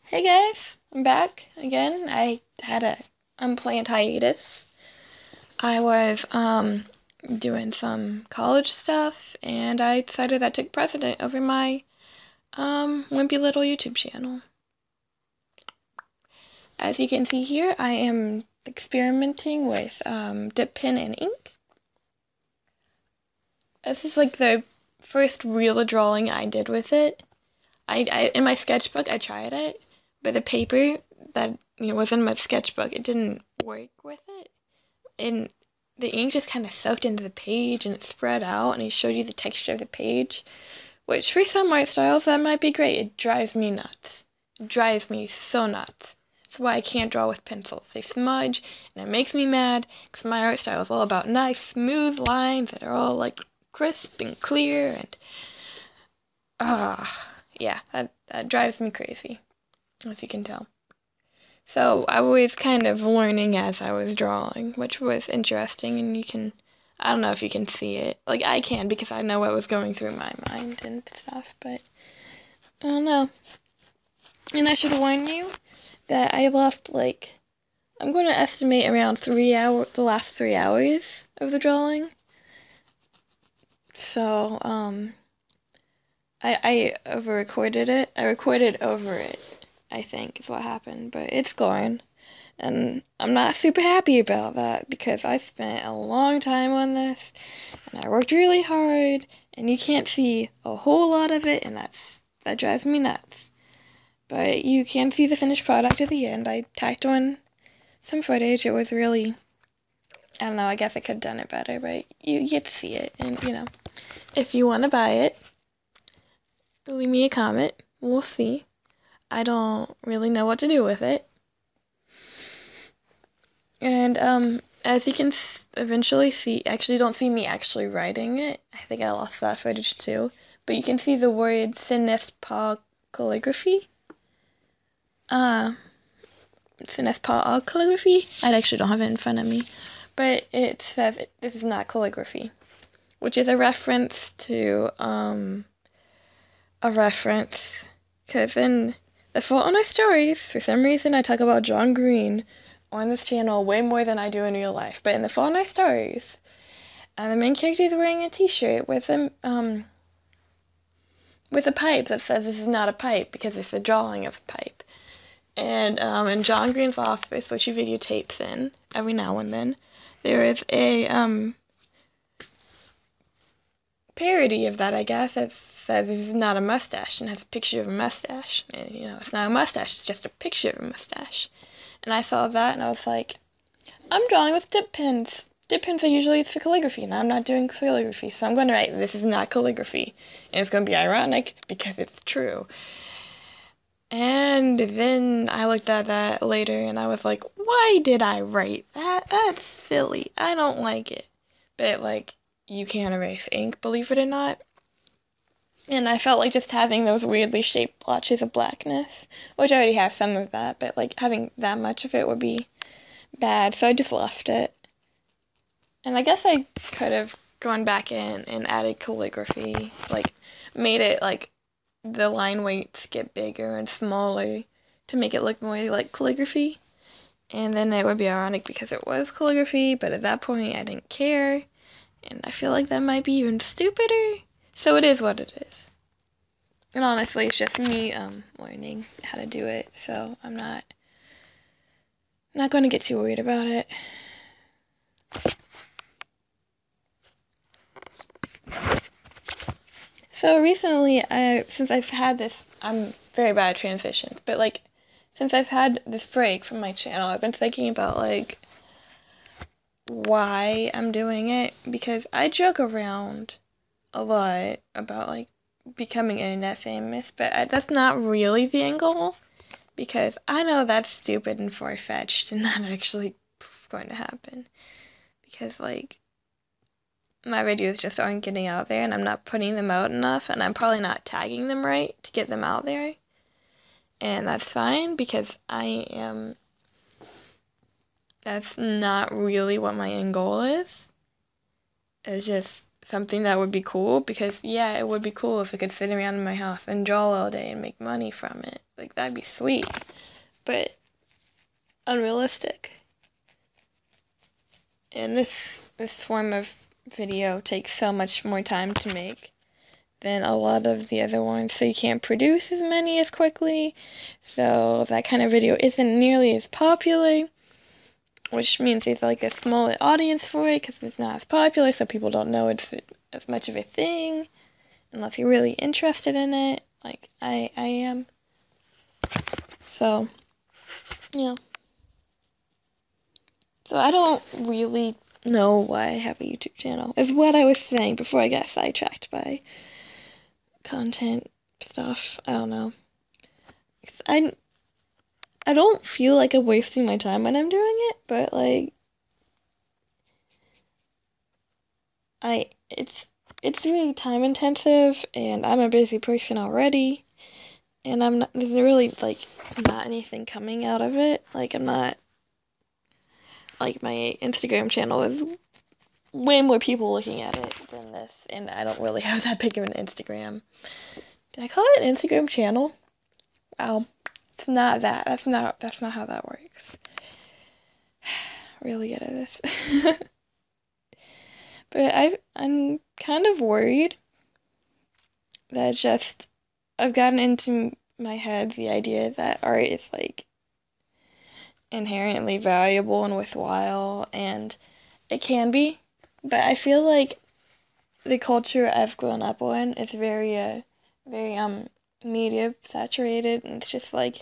Hey guys, I'm back again. I had a unplanned hiatus. I was doing some college stuff, and I decided that took precedent over my wimpy little YouTube channel. As you can see here, I am experimenting with dip pen and ink. This is like the first real drawing I did with it. I in my sketchbook I tried it, but the paper that was in my sketchbook, it didn't work with it, and the ink just kind of soaked into the page and it spread out, and it showed you the texture of the page, which for some art styles that might be great. It drives me nuts. It drives me so nuts. That's why I can't draw with pencils. They smudge, and it makes me mad because my art style is all about nice, smooth lines that are all like crisp and clear, and yeah, that drives me crazy, as you can tell. So I was kind of learning as I was drawing, which was interesting, and I don't know if you can see it. Like, I can, because I know what was going through my mind and stuff, but I don't know. And I should warn you that I left, I'm going to estimate around the last 3 hours of the drawing. So, I over-recorded it. I recorded over it, I think, is what happened, but it's gone. And I'm not super happy about that, because I spent a long time on this, and I worked really hard, and you can't see a whole lot of it, and that drives me nuts. But you can see the finished product at the end. I tacked on some footage. It was really, I don't know, I guess I could have done it better, but you get to see it, and, if you want to buy it, leave me a comment. We'll see. I don't really know what to do with it. And, as you can eventually see, actually don't see me actually writing it. I think I lost that footage too. But you can see the word Sinespa calligraphy. Sinespa calligraphy? I actually don't have it in front of me. But it says this is not calligraphy, which is a reference to, because in The Fault in Our Stories, for some reason I talk about John Green on this channel way more than I do in real life, but in The Fault in Our Stories, the main character is wearing a t-shirt with a pipe that says this is not a pipe, because it's a drawing of a pipe. And in John Green's office, which he videotapes in every now and then, there is a parody of that, I guess, that says this is not a mustache, and has a picture of a mustache. And, it's not a mustache, it's just a picture of a mustache. And I saw that, and I was like, I'm drawing with dip pens. Dip pens are usually used for calligraphy, and I'm not doing calligraphy, so I'm going to write, this is not calligraphy. And it's going to be ironic, because it's true. And then I looked at that later, and I was like, why did I write that? That's silly. I don't like it. But, you can erase ink, believe it or not. And I felt like just having those weirdly shaped blotches of blackness, which I already have some of that, but, having that much of it would be bad, so I just left it. And I guess I could have gone back in and added calligraphy, made it, the line weights get bigger and smaller to make it look more like calligraphy. And then it would be ironic because it was calligraphy, but at that point I didn't care. And I feel like that might be even stupider. So it is what it is. And honestly, it's just me learning how to do it. So I'm not going to get too worried about it. So recently, since I've had this, I'm very bad at transitions, but since I've had this break from my channel, I've been thinking about why I'm doing it, because I joke around a lot about becoming internet famous, but that's not really the end goal, because I know that's stupid and far-fetched and not actually going to happen, because my videos just aren't getting out there, and I'm not putting them out enough, and I'm probably not tagging them right to get them out there, and that's fine, because that's not really what my end goal is. is just something that would be cool, because, yeah, it would be cool if I could sit around in my house and draw all day and make money from it. Like, that'd be sweet. But unrealistic. And this form of video takes so much more time to make than a lot of the other ones, so you can't produce as many as quickly, so that kind of video isn't nearly as popular, which means there's like a smaller audience for it because it's not as popular, so people don't know it's as much of a thing unless you're really interested in it, like I am. So yeah, so I don't really know why I have a YouTube channel, is what I was saying before I got sidetracked by content stuff. I don't know. I don't feel like I'm wasting my time when I'm doing it, but like it's really time intensive, and I'm a busy person already, and there's really like not anything coming out of it. Like, I'm not, like, my Instagram channel is way more people looking at it than this, and I don't really have that big of an Instagram. Did I call it an Instagram channel? Wow, it's not that. That's not how that works. Really good at this. But I'm kind of worried that I've gotten into my head the idea that art is like inherently valuable and worthwhile, and it can be. But I feel like the culture I've grown up on is very media saturated, and it's just like,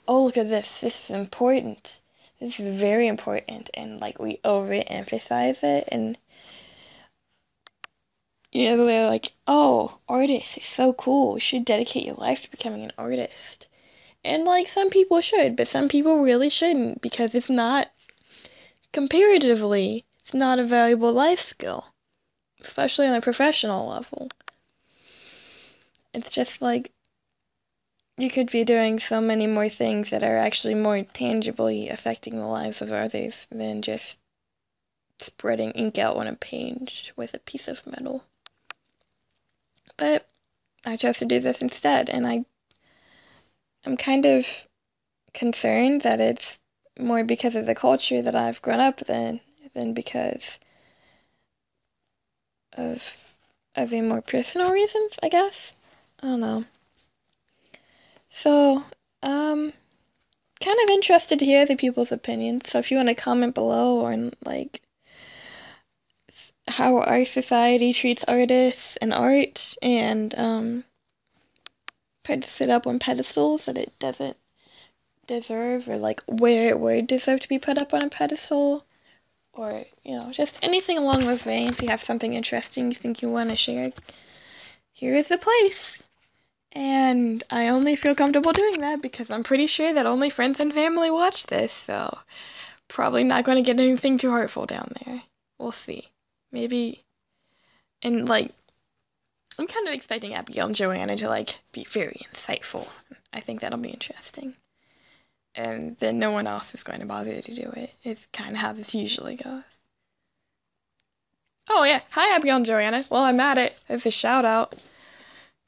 oh, look at this. This is important. This is very important, and like we overemphasize it, and they're like, oh, artist is so cool. You should dedicate your life to becoming an artist. And like, some people should, but some people really shouldn't, because it's not, comparatively, it's not a valuable life skill, especially on a professional level. It's just like, you could be doing so many more things that are actually more tangibly affecting the lives of others than just spreading ink out on a page with a piece of metal. But I chose to do this instead, and I'm kind of concerned that it's more because of the culture that I've grown up in than because of other more personal reasons, I guess. I don't know. So, kind of interested to hear other people's opinions, so if you want to comment below on, like, how our society treats artists and art, and puts it up on pedestals that it doesn't deserve, or like where it would deserve to be put up on a pedestal, or just anything along those veins. You have something interesting you think you want to share, here is the place. And I only feel comfortable doing that because I'm pretty sure that only friends and family watch this, so probably not going to get anything too hurtful down there. We'll see. Maybe. And like, I'm kind of expecting Abigail and Joanna to like be very insightful. I think that'll be interesting. And then no one else is going to bother to do it. It's kind of how this usually goes. Oh yeah, hi Abigail and Joanna. Well, I'm at it. There's a shout out.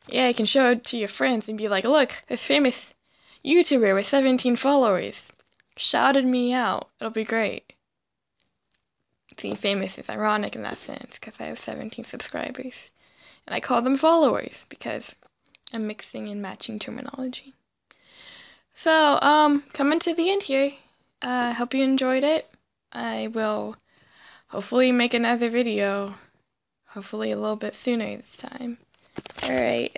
Yeah, you can show it to your friends and be like, look, this famous YouTuber with 17 followers shouted me out. It'll be great. See, famous is ironic in that sense, because I have 17 subscribers. And I call them followers, because I'm mixing and matching terminology. So, coming to the end here. I hope you enjoyed it. I will hopefully make another video. Hopefully a little bit sooner this time. Alright,